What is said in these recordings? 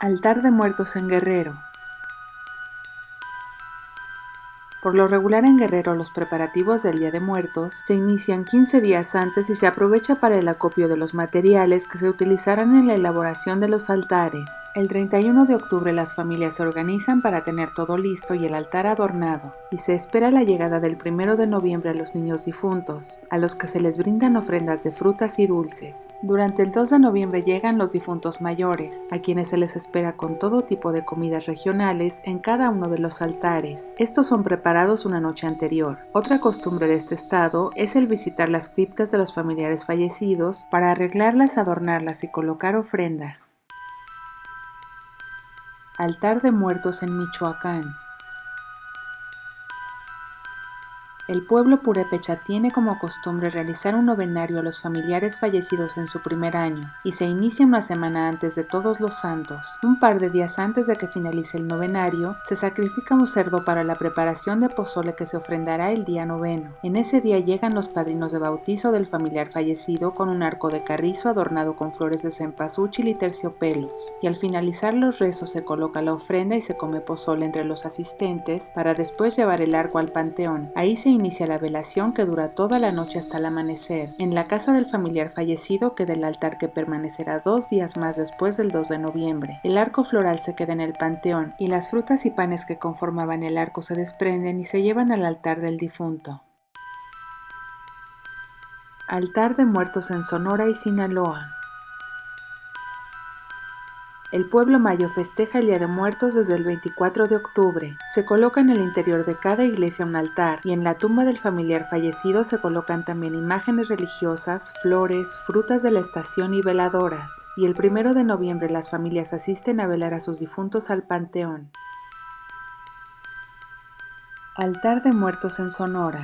Altar de Muertos en Guerrero. Por lo regular en Guerrero los preparativos del Día de Muertos se inician 15 días antes y se aprovecha para el acopio de los materiales que se utilizarán en la elaboración de los altares. El 31 de octubre las familias se organizan para tener todo listo y el altar adornado, y se espera la llegada del 1 de noviembre a los niños difuntos, a los que se les brindan ofrendas de frutas y dulces. Durante el 2 de noviembre llegan los difuntos mayores, a quienes se les espera con todo tipo de comidas regionales en cada uno de los altares. Estos son preparados una noche anterior. Otra costumbre de este estado es el visitar las criptas de los familiares fallecidos para arreglarlas, adornarlas y colocar ofrendas. Altar de Muertos en Michoacán. El pueblo purépecha tiene como costumbre realizar un novenario a los familiares fallecidos en su primer año, y se inicia una semana antes de Todos los Santos. Un par de días antes de que finalice el novenario, se sacrifica un cerdo para la preparación de pozole que se ofrendará el día noveno. En ese día llegan los padrinos de bautizo del familiar fallecido con un arco de carrizo adornado con flores de cempasúchil y terciopelos, y al finalizar los rezos se coloca la ofrenda y se come pozole entre los asistentes para después llevar el arco al panteón. Ahí se inicia la velación que dura toda la noche hasta el amanecer. En la casa del familiar fallecido queda el altar que permanecerá 2 días más después del 2 de noviembre. El arco floral se queda en el panteón y las frutas y panes que conformaban el arco se desprenden y se llevan al altar del difunto. Altar de Muertos en Sonora y Sinaloa. El pueblo mayo festeja el Día de Muertos desde el 24 de octubre. Se coloca en el interior de cada iglesia un altar y en la tumba del familiar fallecido se colocan también imágenes religiosas, flores, frutas de la estación y veladoras. Y el 1 de noviembre las familias asisten a velar a sus difuntos al panteón. Altar de Muertos en Sonora.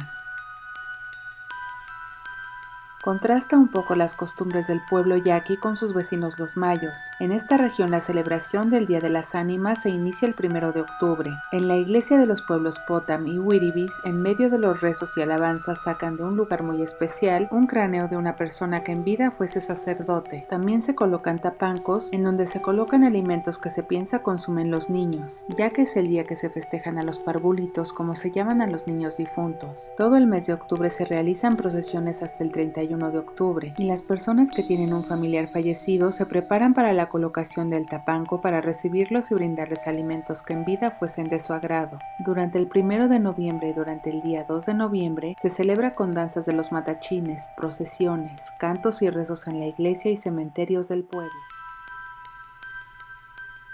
Contrasta un poco las costumbres del pueblo yaqui con sus vecinos los mayos. En esta región la celebración del Día de las Ánimas se inicia el 1 de octubre. En la iglesia de los pueblos Potam y Wiribis, en medio de los rezos y alabanzas, sacan de un lugar muy especial un cráneo de una persona que en vida fuese sacerdote. También se colocan tapancos, en donde se colocan alimentos que se piensa consumen los niños, ya que es el día que se festejan a los parvulitos, como se llaman a los niños difuntos. Todo el mes de octubre se realizan procesiones hasta el 31 de octubre, y las personas que tienen un familiar fallecido se preparan para la colocación del tapanco para recibirlos y brindarles alimentos que en vida fuesen de su agrado. Durante el 1 de noviembre y durante el día 2 de noviembre se celebra con danzas de los matachines, procesiones, cantos y rezos en la iglesia y cementerios del pueblo.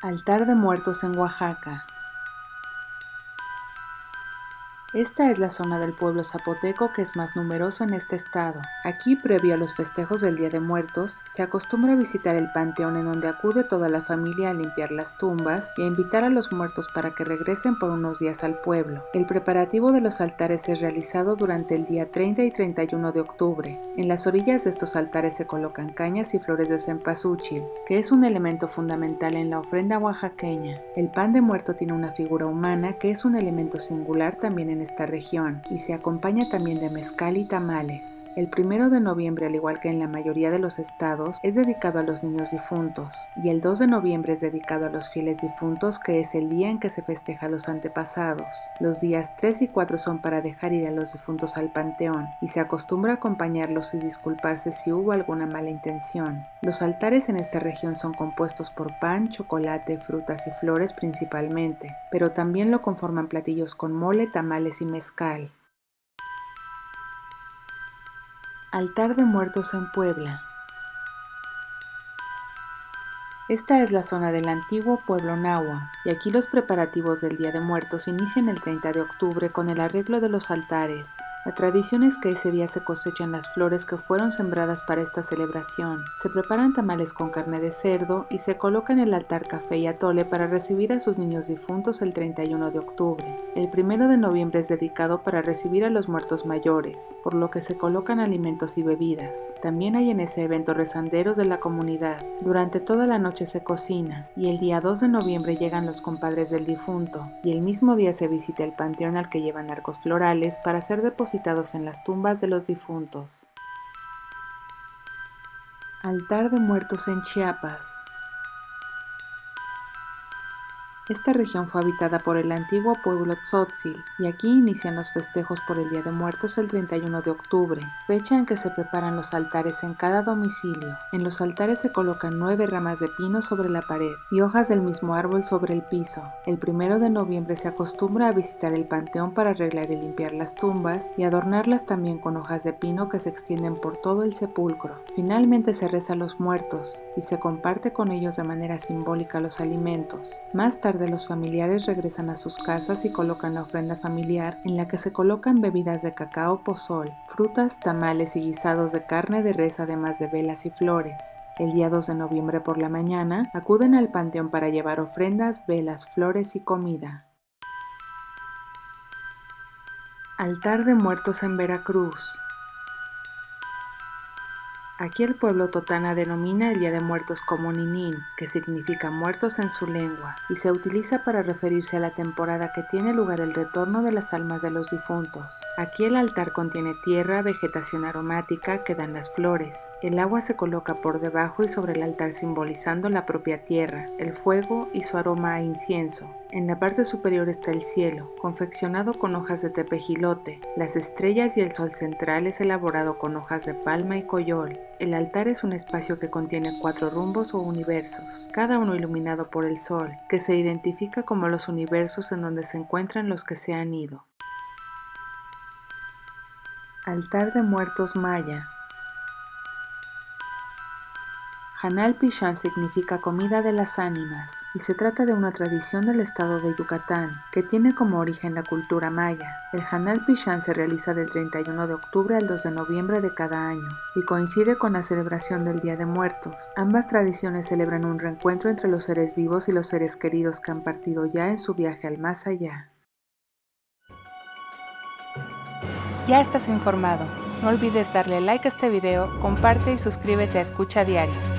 Altar de Muertos en Oaxaca. Esta es la zona del pueblo zapoteco que es más numeroso en este estado. Aquí, previo a los festejos del Día de Muertos, se acostumbra a visitar el panteón en donde acude toda la familia a limpiar las tumbas y a invitar a los muertos para que regresen por unos días al pueblo. El preparativo de los altares es realizado durante el día 30 y 31 de octubre. En las orillas de estos altares se colocan cañas y flores de cempasúchil, que es un elemento fundamental en la ofrenda oaxaqueña. El pan de muerto tiene una figura humana que es un elemento singular también en esta región, y se acompaña también de mezcal y tamales. El 1 de noviembre, al igual que en la mayoría de los estados, es dedicado a los niños difuntos, y el 2 de noviembre es dedicado a los fieles difuntos, que es el día en que se festeja a los antepasados. Los días 3 y 4 son para dejar ir a los difuntos al panteón, y se acostumbra a acompañarlos y disculparse si hubo alguna mala intención. Los altares en esta región son compuestos por pan, chocolate, frutas y flores principalmente, pero también lo conforman platillos con mole, tamales y mezcal. Altar de Muertos en Puebla. Esta es la zona del antiguo pueblo náhuatl, y aquí los preparativos del Día de Muertos inician el 30 de octubre con el arreglo de los altares. La tradición es que ese día se cosechan las flores que fueron sembradas para esta celebración. Se preparan tamales con carne de cerdo y se coloca en el altar café y atole para recibir a sus niños difuntos el 31 de octubre. El 1 de noviembre es dedicado para recibir a los muertos mayores, por lo que se colocan alimentos y bebidas. También hay en ese evento rezanderos de la comunidad. Durante toda la noche se cocina, y el día 2 de noviembre llegan los compadres del difunto, y el mismo día se visita el panteón al que llevan arcos florales para ser depositados en las tumbas de los difuntos. Altar de Muertos en Chiapas. Esta región fue habitada por el antiguo pueblo Tzotzil, y aquí inician los festejos por el Día de Muertos el 31 de octubre, fecha en que se preparan los altares en cada domicilio. En los altares se colocan 9 ramas de pino sobre la pared y hojas del mismo árbol sobre el piso. El 1 de noviembre se acostumbra a visitar el panteón para arreglar y limpiar las tumbas y adornarlas también con hojas de pino que se extienden por todo el sepulcro. Finalmente se reza a los muertos y se comparte con ellos de manera simbólica los alimentos. Más tarde los familiares regresan a sus casas y colocan la ofrenda familiar, en la que se colocan bebidas de cacao, pozol, frutas, tamales y guisados de carne de res, además de velas y flores. El día 2 de noviembre por la mañana acuden al panteón para llevar ofrendas, velas, flores y comida. Altar de Muertos en Veracruz. Aquí el pueblo totana denomina el Día de Muertos como Ninin, que significa muertos en su lengua, y se utiliza para referirse a la temporada que tiene lugar el retorno de las almas de los difuntos. Aquí el altar contiene tierra, vegetación aromática que dan las flores. El agua se coloca por debajo y sobre el altar simbolizando la propia tierra, el fuego y su aroma a incienso. En la parte superior está el cielo, confeccionado con hojas de tepejilote. Las estrellas y el sol central es elaborado con hojas de palma y coyol. El altar es un espacio que contiene 4 rumbos o universos, cada uno iluminado por el sol, que se identifica como los universos en donde se encuentran los que se han ido. Altar de Muertos Maya. Hanal Pichán significa comida de las ánimas, y se trata de una tradición del estado de Yucatán, que tiene como origen la cultura maya. El Hanal Pichán se realiza del 31 de octubre al 2 de noviembre de cada año, y coincide con la celebración del Día de Muertos. Ambas tradiciones celebran un reencuentro entre los seres vivos y los seres queridos que han partido ya en su viaje al más allá. Ya estás informado. No olvides darle like a este video, comparte y suscríbete a Escucha Diario.